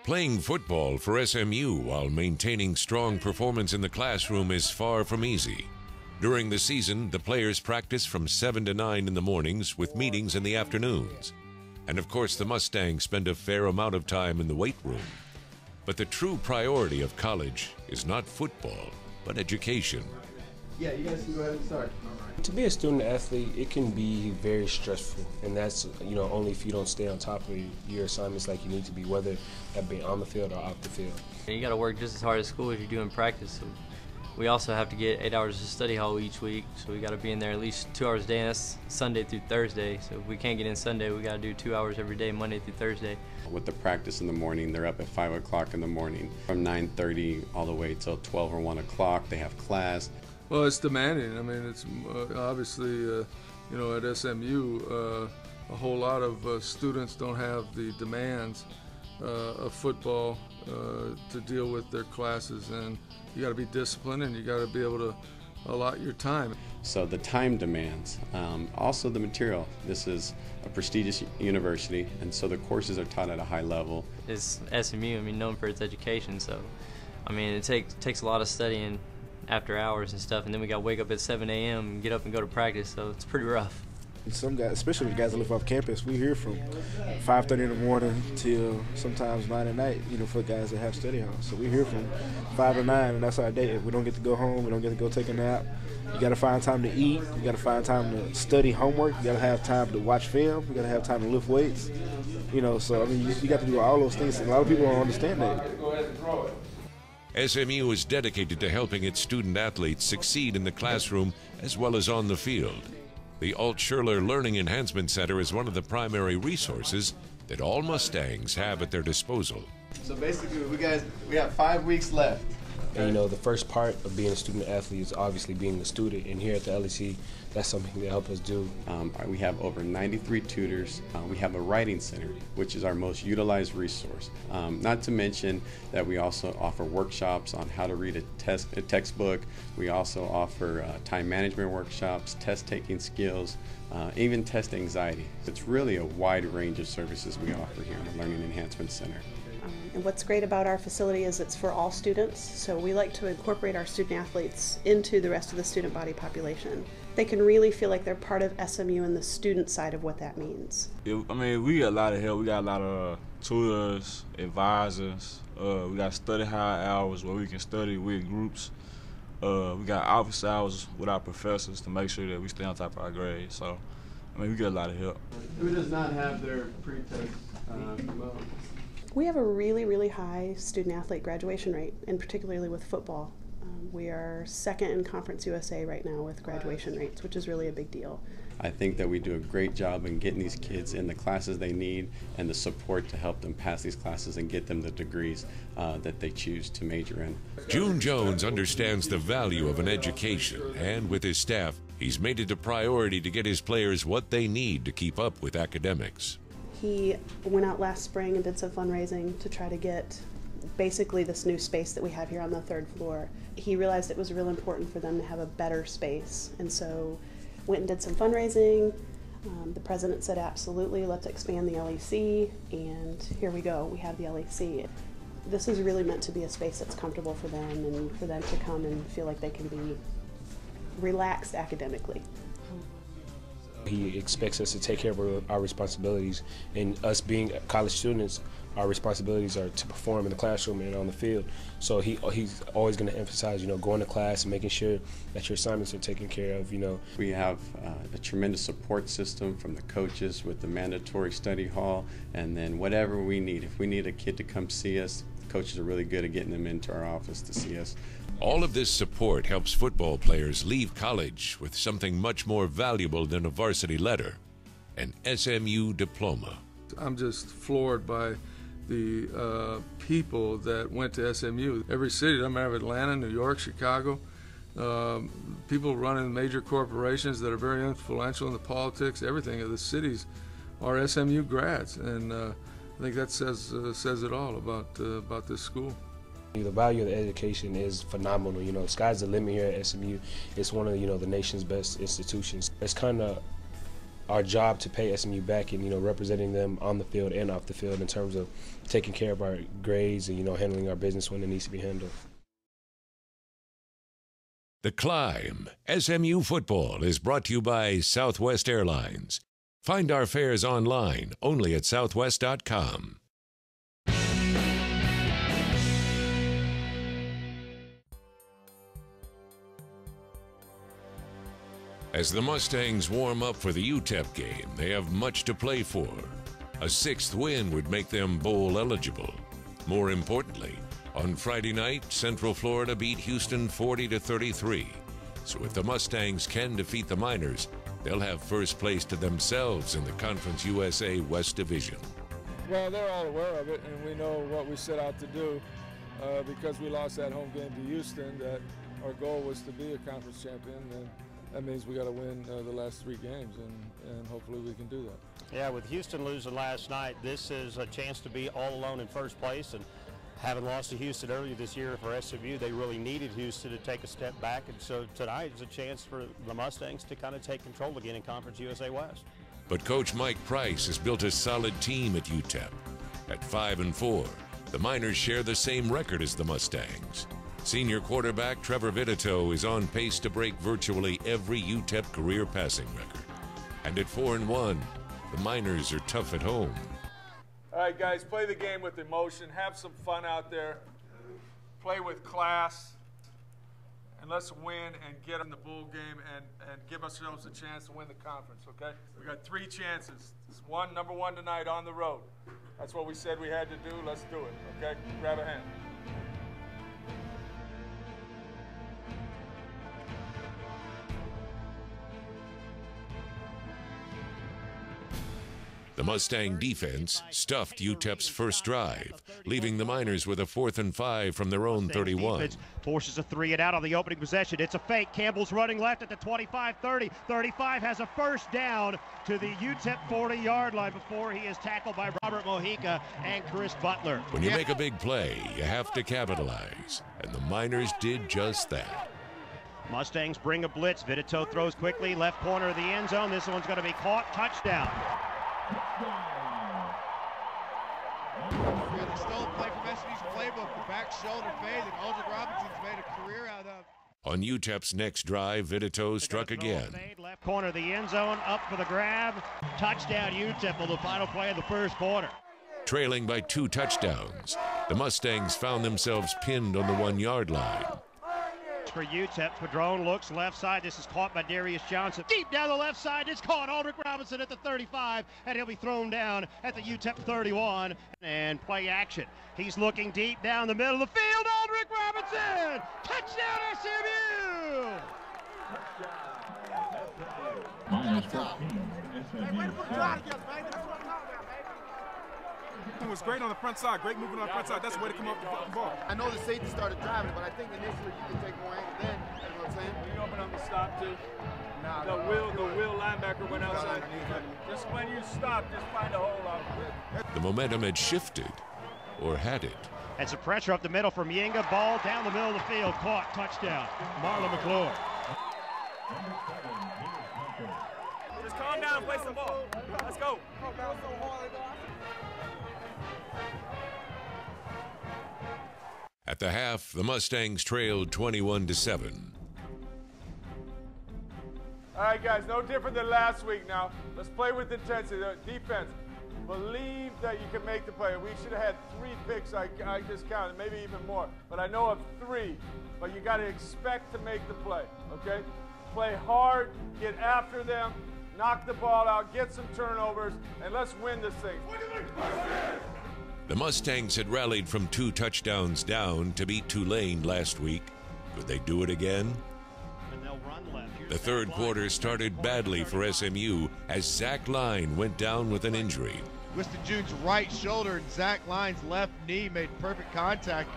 Playing football for SMU while maintaining strong performance in the classroom is far from easy. During the season, the players practice from 7 to 9 in the mornings with meetings in the afternoons. And of course, the Mustangs spend a fair amount of time in the weight room. But the true priority of college is not football, but education. Yeah, you guys can go ahead and start. To be a student athlete, it can be very stressful, and that's only if you don't stay on top of your assignments like you need to be, whether that be on the field or off the field. You got to work just as hard at school as you do in practice. So we also have to get 8 hours of study hall each week, so we got to be in there at least 2 hours a day, and that's Sunday through Thursday. So if we can't get in Sunday, we got to do 2 hours every day, Monday through Thursday. With the practice in the morning, they're up at 5 o'clock in the morning. From 9:30 all the way till 12 or 1 o'clock, they have class. Well, it's demanding. I mean, it's obviously, at SMU, a whole lot of students don't have the demands of football to deal with their classes, and you got to be disciplined and you got to be able to allot your time. So the time demands, also the material. This is a prestigious university, and so the courses are taught at a high level. It's SMU, known for its education, so it takes a lot of studying after hours and stuff, and then we got to wake up at 7 a.m. and get up and go to practice, so it's pretty rough. Some guys, especially the guys that live off campus, we here from 5:30 in the morning till sometimes 9 at night, for guys that have study halls. So we here from 5 to 9, and that's our day. We don't get to go home, we don't get to go take a nap. You got to find time to eat, you got to find time to study homework, you got to have time to watch film, you got to have time to lift weights. So you got to do all those things, and a lot of people don't understand that. SMU is dedicated to helping its student athletes succeed in the classroom as well as on the field. The Alt-Schurler Learning Enhancement Center is one of the primary resources that all Mustangs have at their disposal. So basically, we have 5 weeks left. And the first part of being a student athlete is obviously being a student, and here at the LEC, that's something they help us do. We have over 93 tutors. We have a writing center, which is our most utilized resource. Not to mention that we also offer workshops on how to read a textbook. We also offer time management workshops, test-taking skills, even test anxiety. It's really a wide range of services we offer here in the Learning Enhancement Center. And what's great about our facility is it's for all students, so we like to incorporate our student athletes into the rest of the student body population. They can really feel like they're part of SMU and the student side of what that means. We get a lot of help. We got a lot of tutors, advisors. We got study hall hours where we can study with groups. We got office hours with our professors to make sure that we stay on top of our grades. So, we get a lot of help. Who does not have their pre-test well? We have a really, really high student-athlete graduation rate, and particularly with football. We are second in Conference USA right now with graduation rates, which is really a big deal. I think that we do a great job in getting these kids in the classes they need and the support to help them pass these classes and get them the degrees that they choose to major in. June Jones understands the value of an education, and with his staff, he's made it a priority to get his players what they need to keep up with academics. He went out last spring and did some fundraising to try to get basically this new space that we have here on the 3rd floor. He realized it was real important for them to have a better space, and so went and did some fundraising. The president said, absolutely, let's expand the LEC, and here we go, we have the LEC. This is really meant to be a space that's comfortable for them and for them to come and feel like they can be relaxed academically. He expects us to take care of our responsibilities, and us being college students, our responsibilities are to perform in the classroom and on the field. So he's always going to emphasize, going to class and making sure that your assignments are taken care of. We have a tremendous support system from the coaches with the mandatory study hall, and then whatever we need. If we need a kid to come see us, coaches are really good at getting them into our office to see us. All of this support helps football players leave college with something much more valuable than a varsity letter, an SMU diploma. I'm just floored by the people that went to SMU. Every city, doesn't matter if Atlanta, New York, Chicago, people running major corporations that are very influential in the politics, everything of the cities are SMU grads, and I think that says it all about this school. The value of the education is phenomenal. Sky's the limit here at SMU. It's one of the nation's best institutions. It's kind of our job to pay SMU back and, representing them on the field and off the field in terms of taking care of our grades and, handling our business when it needs to be handled. The Climb, SMU football, is brought to you by Southwest Airlines. Find our fares online only at southwest.com. As the Mustangs warm up for the UTEP game, they have much to play for. A 6th win would make them bowl eligible. More importantly, on Friday night, Central Florida beat Houston 40-33. So if the Mustangs can defeat the Miners, they'll have first place to themselves in the Conference USA West Division. Well, they're all aware of it, and we know what we set out to do because we lost that home game to Houston, that our goal was to be a conference champion. And that means we got to win the last 3 games, and hopefully we can do that. Yeah, with Houston losing last night, this is a chance to be all alone in first place. And having lost to Houston earlier this year for SMU, they really needed Houston to take a step back. And so tonight is a chance for the Mustangs to kind of take control again in Conference USA West. But Coach Mike Price has built a solid team at UTEP. At 5-4, the Miners share the same record as the Mustangs. Senior quarterback Trevor Vitito is on pace to break virtually every UTEP career passing record. And at 4-1, the Miners are tough at home. All right, guys, play the game with emotion. Have some fun out there. Play with class. And let's win and get in the bowl game and give ourselves a chance to win the conference, okay? We got 3 chances. It's number one tonight on the road. That's what we said we had to do. Let's do it, okay? Grab a hand. The Mustang defense stuffed UTEP's first drive, leaving the Miners with a 4th and 5 from their own 31. Defense forces a 3 and out on the opening possession. It's a fake. Campbell's running left at the 25-30. 35 has a first down to the UTEP 40-yard line before he is tackled by Robert Mojica and Chris Butler. When you make a big play, you have to capitalize, and the Miners did just that. Mustangs bring a blitz. Vitito throws quickly, left corner of the end zone. This one's going to be caught. Touchdown. Really stole play from SMU's playbook. The back shoulder fade that Aldrich Robinson's made a career out of. On UTEP's next drive, Vitito struck again. Left corner of the end zone, up for the grab. Touchdown UTEP on the final play of the first quarter. Trailing by 2 touchdowns, the Mustangs found themselves pinned on the 1-yard line. For UTEP, Padron looks left side. This is caught by Darius Johnson. Deep down the left side, it's caught. Aldrich Robinson at the 35, and he'll be thrown down at the UTEP 31. And play action. He's looking deep down the middle of the field. Aldrich Robinson! Touchdown SMU! It was great on the front side, great movement on the front side. That's the way to come up with the ball. I know the safety started driving it, but I think initially you can take more angle then. You know what I'm saying? You open up the stop too. The wheel linebacker went outside. Just when you stop, just find a hole out of it. The momentum had shifted, or had it? And some pressure up the middle from Yinga. Ball down the middle of the field. Caught. Touchdown. Marlon McClure. Just calm down and play some ball. Let's go. At the half, the Mustangs trailed 21-7. All right, guys, no different than last week now. Let's play with intensity. Defense, believe that you can make the play. We should have had 3 picks, I just counted, maybe even more. But I know of 3, but you got to expect to make the play, okay? Play hard, get after them, knock the ball out, get some turnovers, and let's win this thing. The Mustangs had rallied from 2 touchdowns down to beat Tulane last week. Could they do it again? The third quarter started badly for SMU as Zach Line went down with an injury. Winston June's right shoulder and Zach Line's left knee made perfect contact.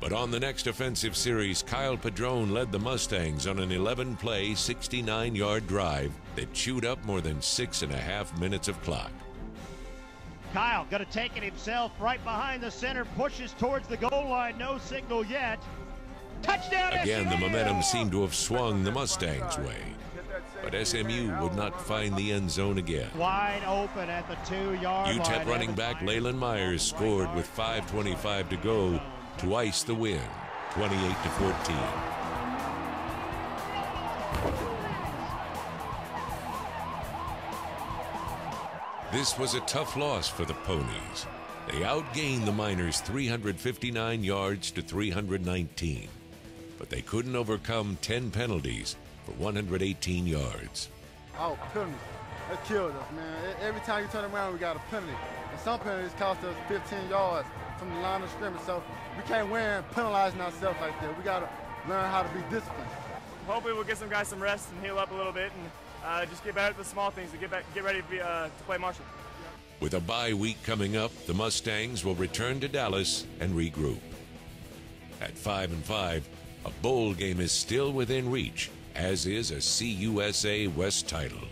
But on the next offensive series, Kyle Padron led the Mustangs on an 11-play, 69-yard drive that chewed up more than 6.5 minutes of clock. Kyle going to take it himself right behind the center, pushes towards the goal line, no signal yet. Touchdown! Again, the momentum seemed to have swung the Mustangs' way, but SMU would not find the end zone again. Wide open at the 2-yard line. UTEP running back Leyland Myers scored with 5:25 to go to ice the win, 28-14. This was a tough loss for the Ponies. They outgained the Miners 359 yards to 319, but they couldn't overcome 10 penalties for 118 yards. Oh, penalties. That killed us, man. Every time you turn around, we got a penalty. And some penalties cost us 15 yards from the line of scrimmage, so we can't win penalizing ourselves like that. We got to learn how to be disciplined. Hopefully we'll get some guys some rest and heal up a little bit and just get better at the small things to get ready to play Marshall. With a bye week coming up, the Mustangs will return to Dallas and regroup. At 5-5, a bowl game is still within reach, as is a CUSA West title.